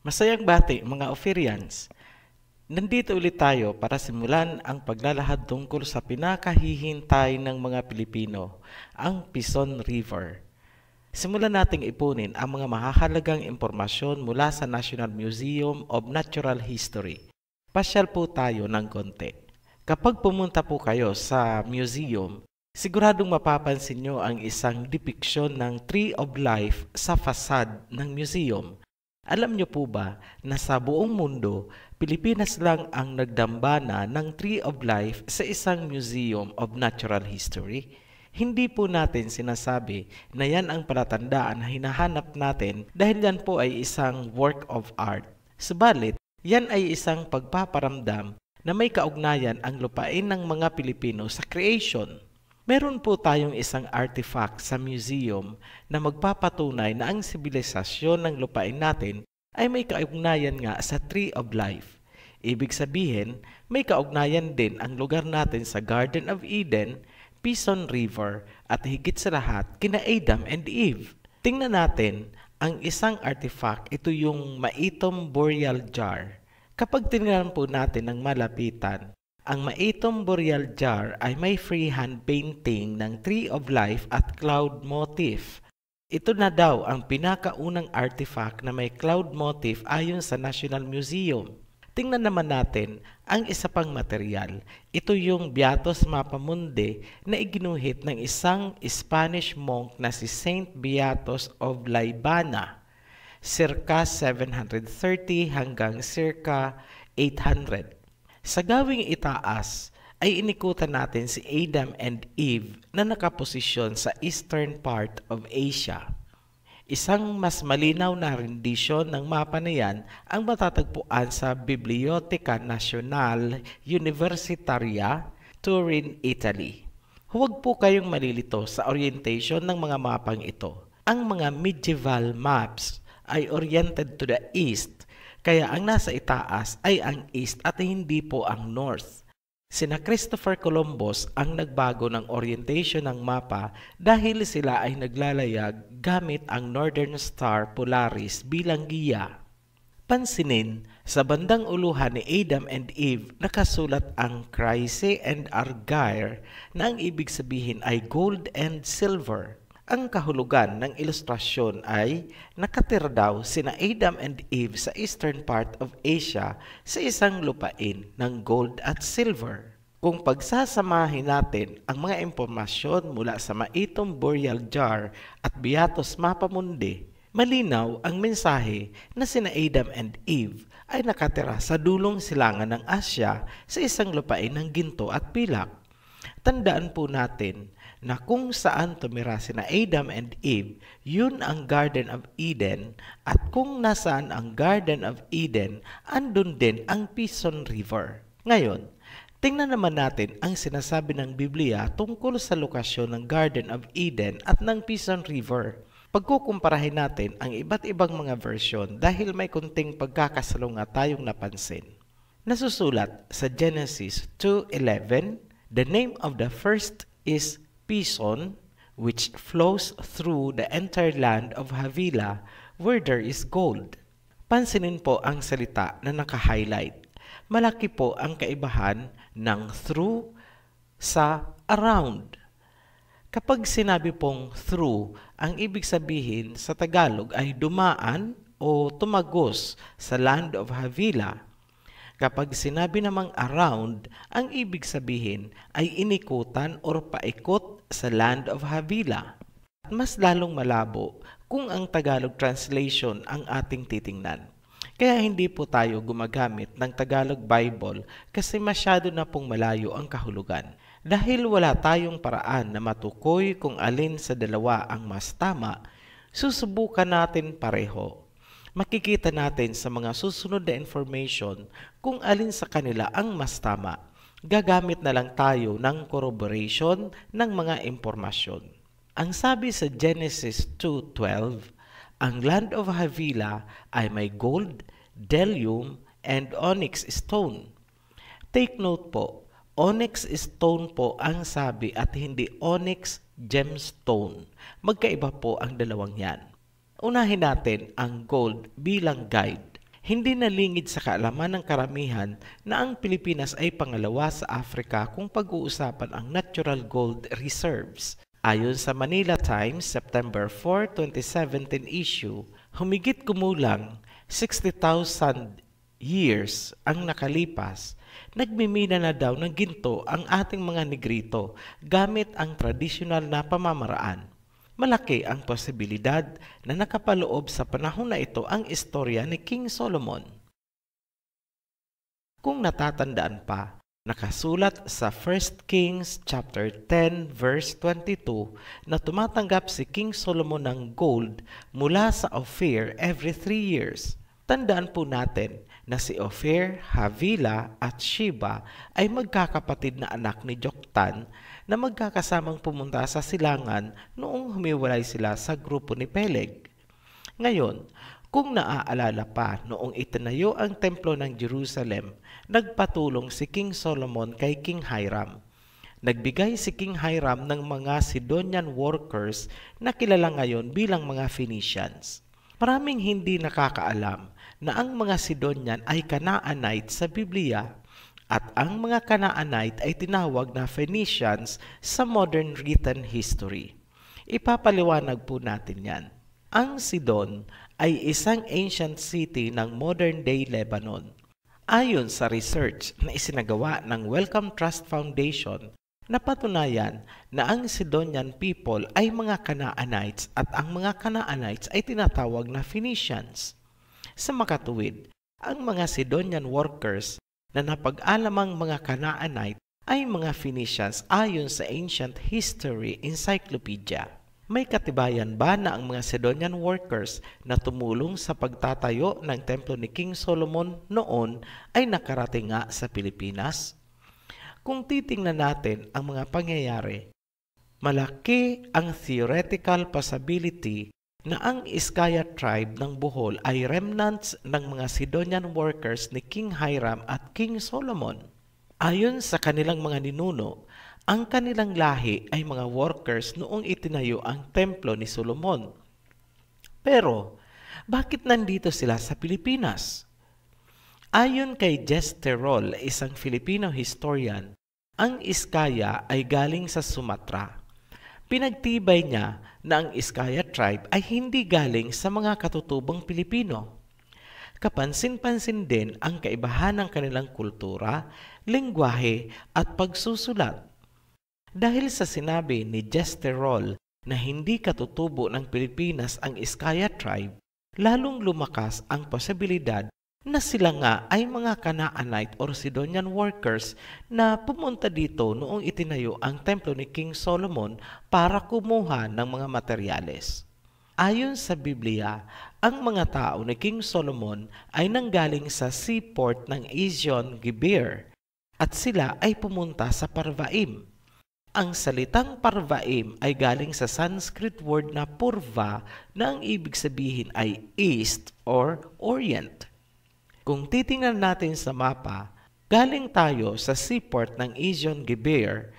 Masayang bati mga Ophirians! Nandito ulit tayo para simulan ang paglalahad tungkol sa pinakahihintay ng mga Pilipino, ang Pison River. Simulan nating ipunin ang mga mahahalagang impormasyon mula sa National Museum of Natural History. Pasyal po tayo ng konti. Kapag pumunta po kayo sa museum, siguradong mapapansin nyo ang isang depiction ng Tree of Life sa fasad ng museum. Alam niyo po ba na sa buong mundo, Pilipinas lang ang nagdambana ng Tree of Life sa isang Museum of Natural History? Hindi po natin sinasabi na yan ang palatandaan na hinahanap natin dahil yan po ay isang work of art. Subalit, yan ay isang pagpaparamdam na may kaugnayan ang lupain ng mga Pilipino sa creation. Meron po tayong isang artifact sa museum na magpapatunay na ang sibilisasyon ng lupain natin ay may kaugnayan nga sa Tree of Life. Ibig sabihin, may kaugnayan din ang lugar natin sa Garden of Eden, Pison River, at higit sa lahat, kina Adam and Eve. Tingnan natin ang isang artifact, ito yung Maitom Burial Jar. Kapag tingnan po natin ng malapitan, ang Maitom Burial Jar ay may freehand painting ng Tree of Life at cloud motif. Ito na daw ang pinakaunang artifact na may cloud motif ayon sa National Museum. Tingnan naman natin ang isa pang material. Ito yung Beatus Mapamundi na iginuhit ng isang Spanish monk na si Saint Beatus of Laibana, circa 730 hanggang circa 800. Sa gawing itaas ay inikutan natin si Adam and Eve na nakaposisyon sa eastern part of Asia. Isang mas malinaw na rendisyon ng mapa na yan ang matatagpuan sa Biblioteca Nazionale Universitaria, Turin, Italy. Huwag po kayong malilito sa orientation ng mga mapang ito. Ang mga medieval maps ay oriented to the east, kaya ang nasa itaas ay ang east at hindi po ang north. Sina Christopher Columbus ang nagbago ng orientation ng mapa dahil sila ay naglalayag gamit ang Northern Star Polaris bilang giya. Pansinin, sa bandang uluhan ni Adam and Eve nakasulat ang Chryse and Argyre na ang ibig sabihin ay gold and silver. Ang kahulugan ng ilustrasyon ay nakatira daw sina Adam and Eve sa eastern part of Asia sa isang lupain ng gold at silver. Kung pagsasamahin natin ang mga impormasyon mula sa Maitom Burial Jar at Beatus Mapamundi, malinaw ang mensahe na sina Adam and Eve ay nakatira sa dulong silangan ng Asya sa isang lupain ng ginto at pilak. Tandaan po natin na kung saan tumira sina Adam and Eve, yun ang Garden of Eden, at kung nasaan ang Garden of Eden, andun din ang Pison River. Ngayon, tingnan naman natin ang sinasabi ng Biblia tungkol sa lokasyon ng Garden of Eden at ng Pison River. Pagkukumparahin natin ang iba't ibang mga version dahil may kunting pagkakasalungat tayong napansin. Nasusulat sa Genesis 2:11, the name of the first is Pison, which flows through the entire land of Havilah, where there is gold. Pansinin po ang salita na naka-highlight. Malaki po ang kaibahan ng through sa around. Kapag sinabi pong through, ang ibig sabihin sa Tagalog ay dumaan o tumagos sa land of Havilah. Kapag sinabi namang around, ang ibig sabihin ay inikutan o paikot sa land of Havilah. Mas lalong malabo kung ang Tagalog translation ang ating titingnan. Kaya hindi po tayo gumagamit ng Tagalog Bible kasi masyado na pong malayo ang kahulugan. Dahil wala tayong paraan na matukoy kung alin sa dalawa ang mas tama, susubukan natin pareho. Makikita natin sa mga susunod na information kung alin sa kanila ang mas tama. Gagamit na lang tayo ng corroboration ng mga impormasyon. Ang sabi sa Genesis 2:12, ang land of Havilah ay may gold, bdellium, and onyx stone. Take note po, onyx stone po ang sabi at hindi onyx gemstone. Magkaiba po ang dalawang yan. Unahin natin ang gold bilang guide. Hindi nalingid sa kaalaman ng karamihan na ang Pilipinas ay pangalawa sa Africa kung pag-uusapan ang natural gold reserves. Ayon sa Manila Times, September 4, 2017 issue, humigit kumulang 60,000 years ang nakalipas, nagmimina na daw ng ginto ang ating mga Negrito gamit ang tradisyonal na pamamaraan. Malaki ang posibilidad na nakapaloob sa panahon na ito ang istorya ni King Solomon. Kung natatandaan pa, nakasulat sa 1 Kings chapter 10 verse 22 na tumatanggap si King Solomon ng gold mula sa Ophir every 3 years. Tandaan po natin na si Ophir, Havilah at Sheba ay magkakapatid na anak ni Joktan na magkakasamang pumunta sa silangan noong humiwalay sila sa grupo ni Peleg. Ngayon, kung naaalala pa noong itinayo ang templo ng Jerusalem, nagpatulong si King Solomon kay King Hiram. Nagbigay si King Hiram ng mga Sidonian workers na kilala ngayon bilang mga Phoenicians. Maraming hindi nakakaalam na ang mga Sidonian ay Canaanite sa Biblia at ang mga Canaanite ay tinawag na Phoenicians sa modern written history. Ipapaliwanag po natin yan. Ang Sidon ay isang ancient city ng modern-day Lebanon. Ayon sa research na isinagawa ng Wellcome Trust Foundation, napatunayan na ang Sidonian people ay mga Canaanites at ang mga Canaanites ay tinatawag na Phoenicians. Sa makatuwid, ang mga Sidonian workers na napag-alamang mga Canaanite ay mga Phoenicians ayon sa Ancient History Encyclopedia. May katibayan ba na ang mga Sidonian workers na tumulong sa pagtatayo ng templo ni King Solomon noon ay nakarating nga sa Pilipinas? Kung titingnan natin ang mga pangyayari, malaki ang theoretical possibility na ang Iskaya tribe ng Bohol ay remnants ng mga Sidonian workers ni King Hiram at King Solomon. Ayon sa kanilang mga ninuno, ang kanilang lahi ay mga workers noong itinayo ang templo ni Solomon. Pero, bakit nandito sila sa Pilipinas? Ayon kay Jesterol, isang Filipino historian, ang Iskaya ay galing sa Sumatra. Pinagtibay niya na ang Iskaya tribe ay hindi galing sa mga katutubong Pilipino. Kapansin-pansin din ang kaibahan ng kanilang kultura, lengguwahe at pagsusulat. Dahil sa sinabi ni Jesterol na hindi katutubo ng Pilipinas ang Iskaya tribe, lalong lumakas ang posibilidad na sila nga ay mga Canaanite or Sidonian workers na pumunta dito noong itinayo ang templo ni King Solomon para kumuha ng mga materyales. Ayon sa Biblia, ang mga tao ni King Solomon ay nanggaling sa seaport ng Ezion Geber at sila ay pumunta sa Parvaim. Ang salitang Parvaim ay galing sa Sanskrit word na purva na ang ibig sabihin ay east or orient. Kung titingnan natin sa mapa, galing tayo sa seaport ng Ezion Geber,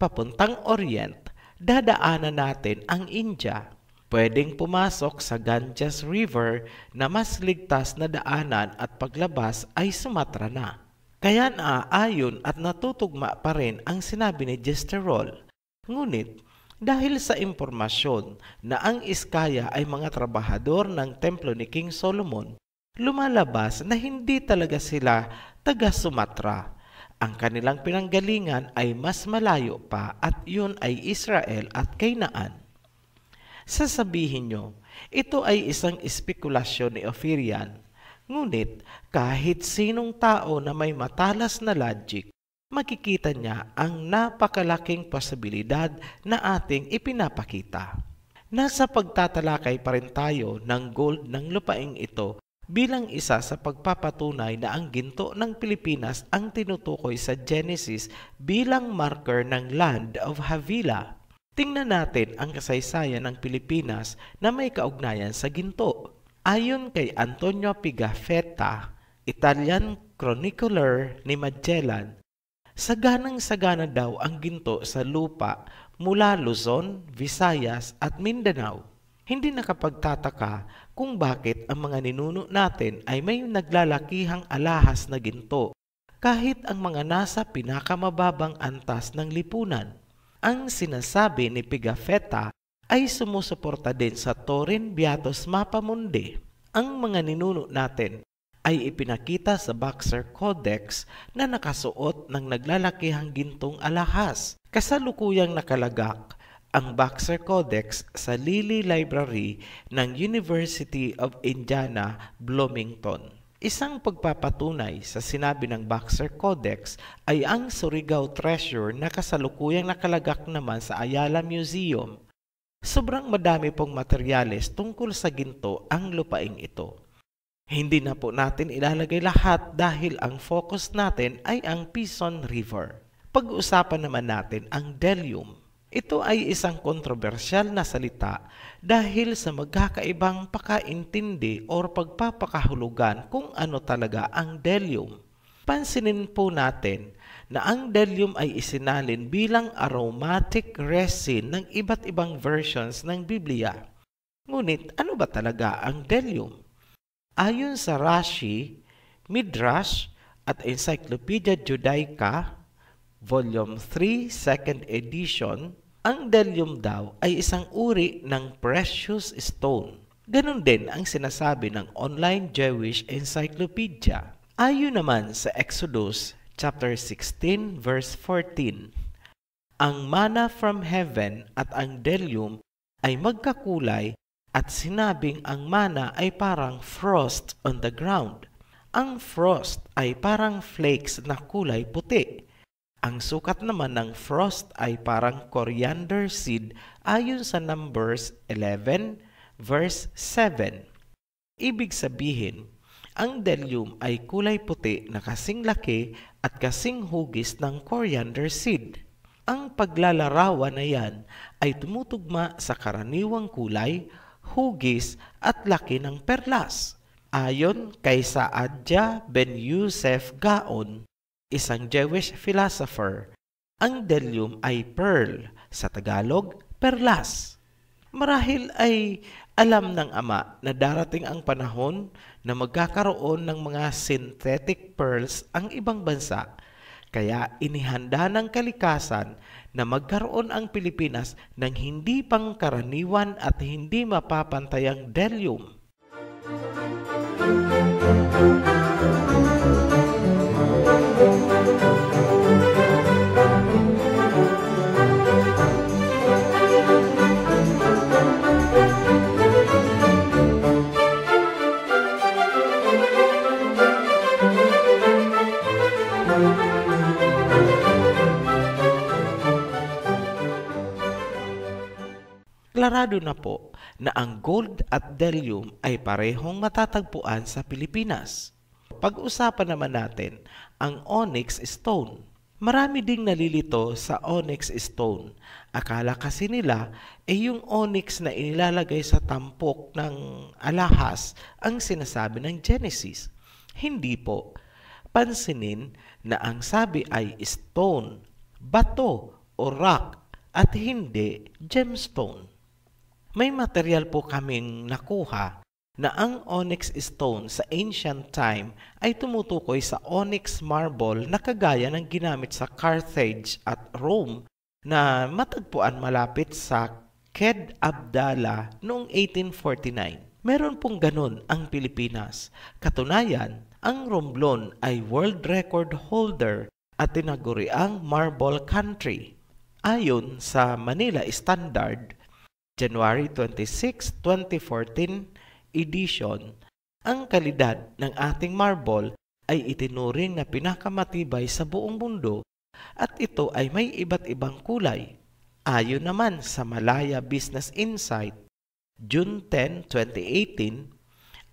papuntang Orient, dadaanan natin ang India. Pwedeng pumasok sa Ganges River na mas ligtas na daanan at paglabas ay Sumatra na. Kaya naaayon at natutugma pa rin ang sinabi ni Gesterol. Ngunit, dahil sa impormasyon na ang Iskaya ay mga trabahador ng templo ni King Solomon, lumalabas na hindi talaga sila taga Sumatra. Ang kanilang pinanggalingan ay mas malayo pa at yun ay Israel at Canaan. Sasabihin nyo, ito ay isang espekulasyon ni Ophirian. Ngunit kahit sinong tao na may matalas na logic, makikita niya ang napakalaking posibilidad na ating ipinapakita. Nasa pagtatalakay pa rin tayo ng gold ng lupaing ito bilang isa sa pagpapatunay na ang ginto ng Pilipinas ang tinutukoy sa Genesis bilang marker ng Land of Havilah. Tingnan natin ang kasaysayan ng Pilipinas na may kaugnayan sa ginto. Ayon kay Antonio Pigafetta, Italian chronicler ni Magellan, saganang-sagana daw ang ginto sa lupa mula Luzon, Visayas at Mindanao. Hindi nakapagtataka kung bakit ang mga ninuno natin ay may naglalakihang alahas na ginto kahit ang mga nasa pinakamababang antas ng lipunan. Ang sinasabi ni Pigafetta ay sumusuporta din sa Torin Beatus Mapamundi. Ang mga ninuno natin ay ipinakita sa Boxer Codex na nakasuot ng naglalakihang gintong alahas. Kasalukuyang nakalagak ang Boxer Codex sa Lilly Library ng University of Indiana, Bloomington. Isang pagpapatunay sa sinabi ng Boxer Codex ay ang Surigao Treasure na kasalukuyang nakalagak naman sa Ayala Museum. Sobrang madami pong materyales tungkol sa ginto ang lupaing ito. Hindi na po natin ilalagay lahat dahil ang focus natin ay ang Pison River. Pag-uusapan naman natin ang Delium. Ito ay isang kontrobersyal na salita dahil sa magkakaibang pakaintindi o pagpapakahulugan kung ano talaga ang Delium. Pansinin po natin na ang Delium ay isinalin bilang aromatic resin ng iba't ibang versions ng Biblia. Ngunit ano ba talaga ang Delium? Ayon sa Rashi, Midrash at Encyclopedia Judaica, Volume 3, 2nd edition, ang Delium daw ay isang uri ng precious stone. Ganon din ang sinasabi ng online Jewish Encyclopedia. Ayon naman sa Exodus chapter 16 verse 14, ang manna from heaven at ang Delium ay magkakulay at sinabing ang manna ay parang frost on the ground. Ang frost ay parang flakes na kulay puti. Ang sukat naman ng frost ay parang coriander seed ayon sa Numbers 11 verse 7. Ibig sabihin, ang Delium ay kulay puti na kasing laki at kasing hugis ng coriander seed. Ang paglalarawan na yan ay tumutugma sa karaniwang kulay, hugis at laki ng perlas. Ayon kay Saadia Ben Yosef Gaon, isang Jewish philosopher, ang Delium ay pearl, sa Tagalog, perlas. Marahil ay alam ng ama na darating ang panahon na magkakaroon ng mga synthetic pearls ang ibang bansa, kaya inihanda ng kalikasan na magkaroon ang Pilipinas ng hindi pangkaraniwan at hindi mapapantayang Delium. Klarado na po na ang gold at Delium ay parehong matatagpuan sa Pilipinas. Pag-usapan naman natin ang onyx stone. Marami ding nalilito sa onyx stone. Akala kasi nila yung onyx na inilalagay sa tampok ng alahas ang sinasabi ng Genesis. Hindi po. Pansinin na ang sabi ay stone, bato o rock at hindi gemstone. May material po kaming nakuha na ang onyx stone sa ancient time ay tumutukoy sa onyx marble na kagaya ng ginamit sa Carthage at Rome na matagpuan malapit sa Ked Abdallah noong 1849. Meron pong ganun ang Pilipinas. Katunayan, ang Romblon ay world record holder at tinaguriang marble country. Ayon sa Manila Standard, January 26, 2014 edition, ang kalidad ng ating marble ay itinuring na pinakamatibay sa buong mundo at ito ay may iba't ibang kulay. Ayon naman sa Malaya Business Insight, June 10, 2018,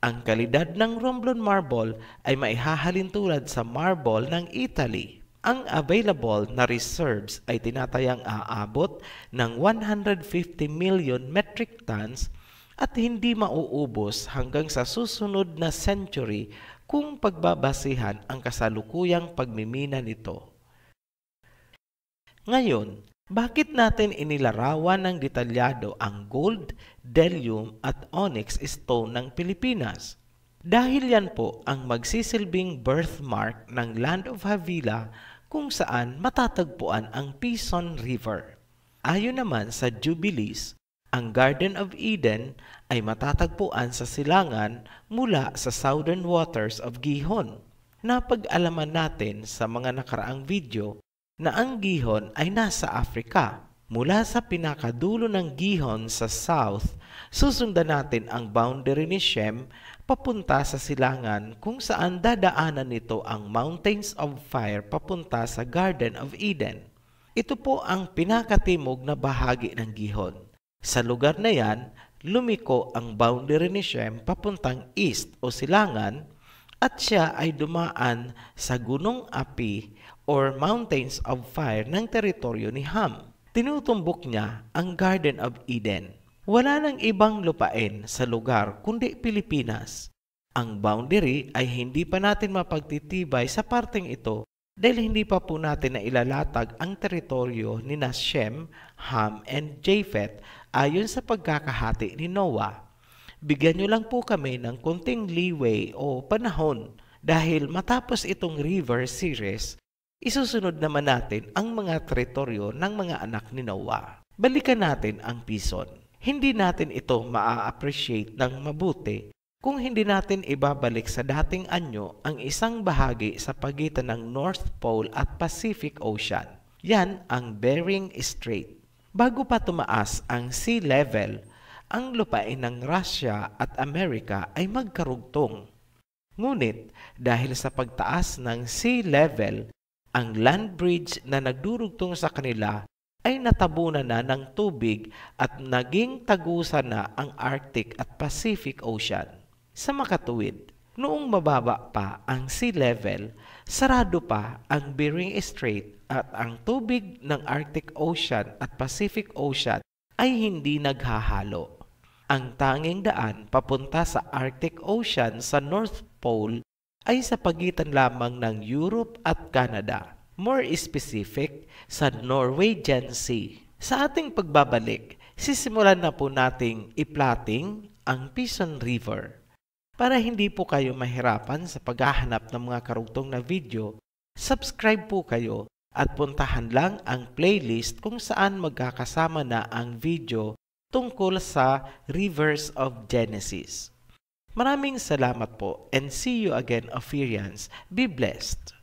ang kalidad ng Romblon marble ay maihahalin tulad sa marble ng Italy. Ang available na reserves ay tinatayang aabot ng 150 million metric tons at hindi mauubos hanggang sa susunod na century kung pagbabasihan ang kasalukuyang pagmimina nito. Ngayon, bakit natin inilarawan ng detalyado ang gold, dellium at onyx stone ng Pilipinas? Dahil yan po ang magsisilbing birthmark ng Land of Havilah kung saan matatagpuan ang Pison River. Ayon naman sa Jubilees, ang Garden of Eden ay matatagpuan sa silangan mula sa southern waters of Gihon. Napag-alaman natin sa mga nakaraang video na ang Gihon ay nasa Africa. Mula sa pinakadulo ng Gihon sa south, susundan natin ang boundary ni Shem papunta sa silangan kung saan dadaanan nito ang Mountains of Fire papunta sa Garden of Eden. Ito po ang pinakatimog na bahagi ng Gihon. Sa lugar na yan, lumiko ang boundary ni Shem papuntang east o silangan at siya ay dumaan sa gunong api or Mountains of Fire ng teritoryo ni Ham. Tinutumbok niya ang Garden of Eden. Wala nang ibang lupain sa lugar kundi Pilipinas. Ang boundary ay hindi pa natin mapagtitibay sa parteng ito dahil hindi pa po natin na ilalatag ang teritoryo ni Shem, Ham, and Japheth ayon sa pagkakahati ni Noah. Bigyan nyo lang po kami ng konting leeway o panahon dahil matapos itong river series, isusunod naman natin ang mga teritoryo ng mga anak ni Noah. Balikan natin ang Pison. Hindi natin ito maa-appreciate ng mabuti kung hindi natin ibabalik sa dating anyo ang isang bahagi sa pagitan ng North Pole at Pacific Ocean. Yan ang Bering Strait. Bago pa tumaas ang sea level, ang lupain ng Russia at Amerika ay magkarugtong. Ngunit dahil sa pagtaas ng sea level, ang land bridge na nagdurugtong sa kanila ay natabunan na ng tubig at naging tagusan na ang Arctic at Pacific Ocean. Sa makatuwid, noong mababa pa ang sea level, sarado pa ang Bering Strait at ang tubig ng Arctic Ocean at Pacific Ocean ay hindi naghahalo. Ang tanging daan papunta sa Arctic Ocean sa North Pole ay sa pagitan lamang ng Europe at Canada. More specific, sa Norwegian Sea. Sa ating pagbabalik, sisimulan na po nating i-plotting ang Pison River. Para hindi po kayo mahirapan sa paghahanap ng mga karugtong na video, subscribe po kayo at puntahan lang ang playlist kung saan magkakasama na ang video tungkol sa Rivers of Genesis. Maraming salamat po and see you again, Ophirians. Be blessed.